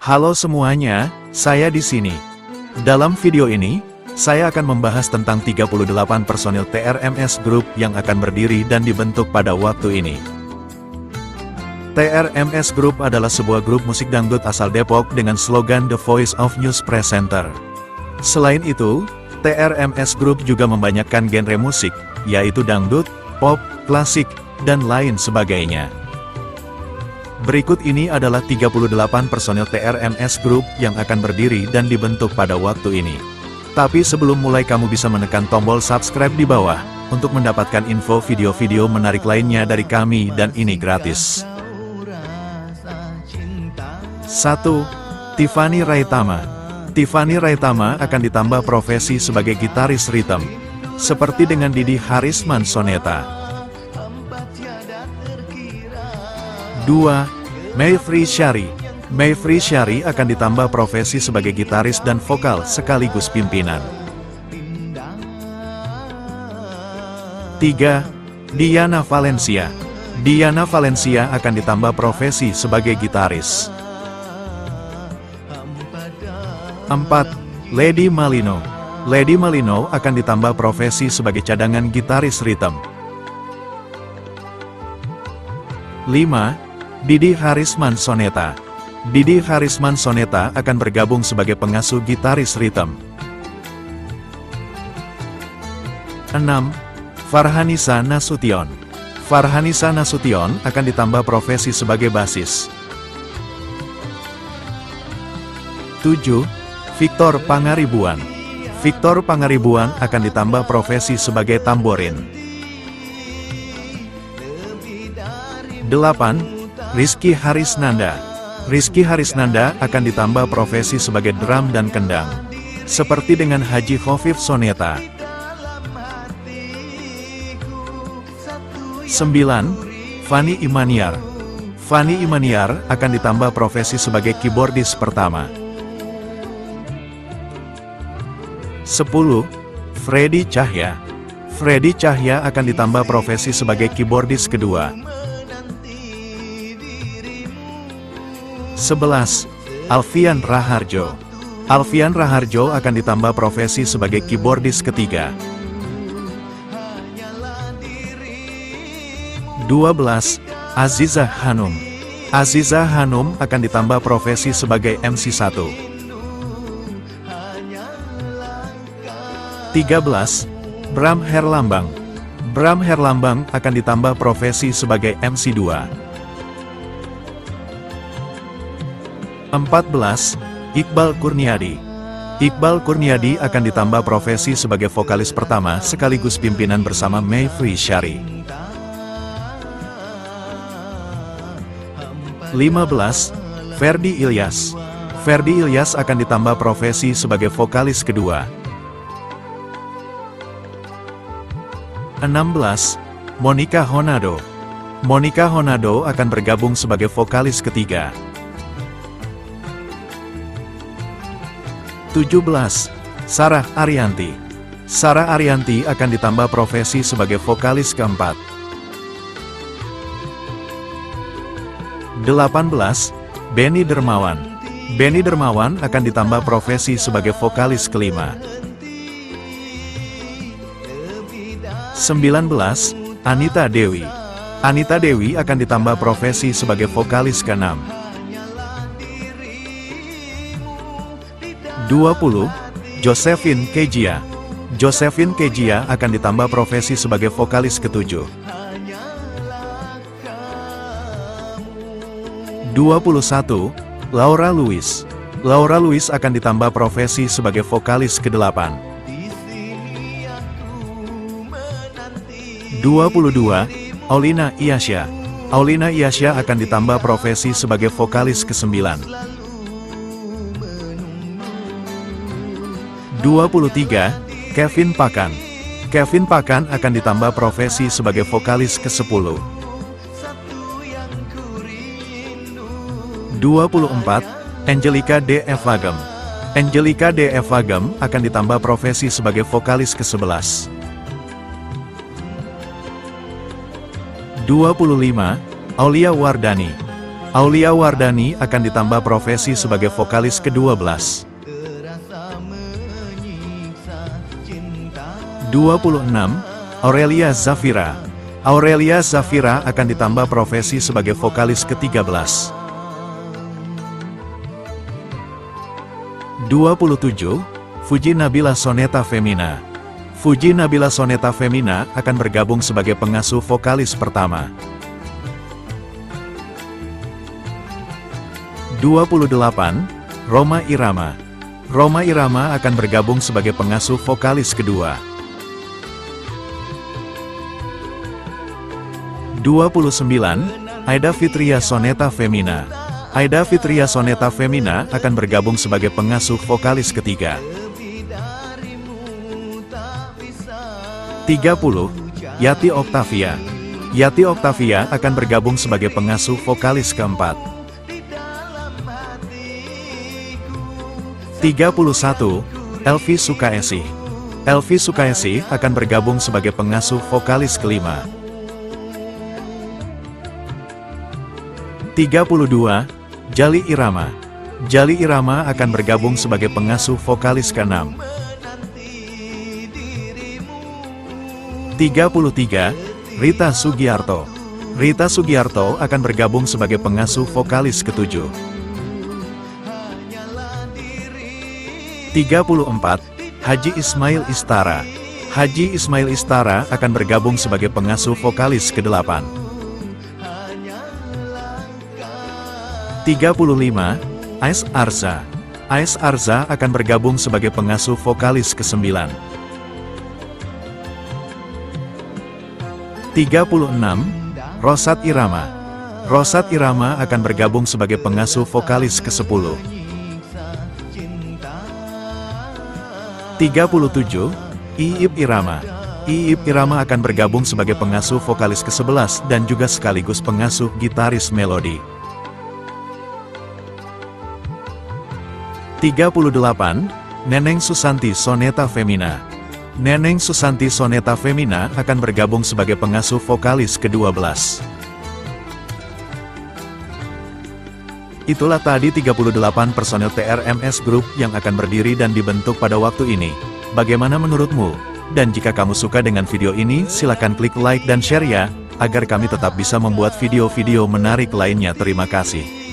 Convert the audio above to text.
Halo semuanya, saya di sini. Dalam video ini, saya akan membahas tentang 38 personil TRMS Group yang akan berdiri dan dibentuk pada waktu ini. TRMS Group adalah sebuah grup musik dangdut asal Depok dengan slogan The Voice of News Presenter. Selain itu, TRMS Group juga membanyakkan genre musik, yaitu dangdut, pop, klasik, dan lain sebagainya. Berikut ini adalah 38 personil TRMS Group yang akan berdiri dan dibentuk pada waktu ini. Tapi sebelum mulai kamu bisa menekan tombol subscribe di bawah, untuk mendapatkan info video-video menarik lainnya dari kami dan ini gratis. 1. Tiffany Raitama. Tiffany Raitama akan ditambah profesi sebagai gitaris rhythm, seperti dengan Didi Harisman Soneta. 2. Mayfrey Syari. Mayfrey Syari akan ditambah profesi sebagai gitaris dan vokal sekaligus pimpinan. 3. Diana Valencia. Diana Valencia akan ditambah profesi sebagai gitaris. 4. Lady Malino. Lady Malino akan ditambah profesi sebagai cadangan gitaris rhythm. 5. Didi Harisman Soneta. Didi Harisman Soneta akan bergabung sebagai pengasuh gitaris rhythm. 6. Farhanisa Nasution. Farhanisa Nasution akan ditambah profesi sebagai basis. 7. Victor Pangaribuan. Victor Pangaribuan akan ditambah profesi sebagai tamborin. 8. Rizky Harisnanda. Rizky Harisnanda akan ditambah profesi sebagai drum dan kendang, seperti dengan Haji Khofif Soneta. 9. Fanny Imaniar. Fanny Imaniar akan ditambah profesi sebagai keyboardis pertama. 10. Freddy Cahya. Freddy Cahya akan ditambah profesi sebagai keyboardis kedua. 11. Alfian Raharjo. Alfian Raharjo akan ditambah profesi sebagai keyboardis ketiga. 12. Aziza Hanum. Aziza Hanum akan ditambah profesi sebagai MC1. 13. Bram Herlambang. Bram Herlambang akan ditambah profesi sebagai MC2. 14. Iqbal Kurniadi. Iqbal Kurniadi akan ditambah profesi sebagai vokalis pertama sekaligus pimpinan bersama Mayfrey Syari. 15. Ferdy Ilyas. Ferdy Ilyas akan ditambah profesi sebagai vokalis kedua. 16. Monica Honado. Monica Honado akan bergabung sebagai vokalis ketiga. 17. Sarah Ariyanti. Sarah Ariyanti akan ditambah profesi sebagai vokalis keempat. 18. Benny Dermawan. Benny Dermawan akan ditambah profesi sebagai vokalis kelima. 19. Anita Dewi. Anita Dewi akan ditambah profesi sebagai vokalis keenam. 20. Josephine Kejia. Josephine Kejia akan ditambah profesi sebagai vokalis ketujuh. 21. Laura Lewis. Laura Lewis akan ditambah profesi sebagai vokalis kedelapan. 22. Aulina Iyasya. Aulina Iyasya akan ditambah profesi sebagai vokalis kesembilan. 23. Kevin Pakan. Kevin Pakan akan ditambah profesi sebagai vokalis ke-10. 24. Angelica D. Evagem. Angelica D. Evagem akan ditambah profesi sebagai vokalis ke-11. 25. Aulia Wardani. Aulia Wardani akan ditambah profesi sebagai vokalis ke-12. 26. Aurelia Zafira. Aurelia Zafira akan ditambah profesi sebagai vokalis ke-13. 27. Fuji Nabila Soneta Femina. Fuji Nabila Soneta Femina akan bergabung sebagai pengasuh vokalis pertama. 28. Rhoma Irama. Rhoma Irama akan bergabung sebagai pengasuh vokalis kedua. 29. Aida Fitria Soneta Femina. Aida Fitria Soneta Femina akan bergabung sebagai pengasuh vokalis ketiga. 30. Yati Octavia. Yati Octavia akan bergabung sebagai pengasuh vokalis keempat. 31. Elvi Sukaesih. Elvi Sukaesih akan bergabung sebagai pengasuh vokalis kelima. 32. Jali Irama. Jali Irama akan bergabung sebagai pengasuh vokalis ke-6. 33. Rita Sugiarto. Rita Sugiarto akan bergabung sebagai pengasuh vokalis ke-7. 34. Haji Ismail Istara. Haji Ismail Istara akan bergabung sebagai pengasuh vokalis ke-8. 35. Ais Arza. Ais Arza akan bergabung sebagai pengasuh vokalis ke-9. 36. Rosat Irama. Rosat Irama akan bergabung sebagai pengasuh vokalis ke-10. 37. Iip Irama. Iip Irama akan bergabung sebagai pengasuh vokalis ke-11 dan juga sekaligus pengasuh gitaris melodi. 38. Neneng Susanti Soneta Femina. Neneng Susanti Soneta Femina akan bergabung sebagai pengasuh vokalis ke-12. Itulah tadi 38 personel TRMS Group yang akan berdiri dan dibentuk pada waktu ini. Bagaimana menurutmu? Dan jika kamu suka dengan video ini, silakan klik like dan share ya, agar kami tetap bisa membuat video-video menarik lainnya. Terima kasih.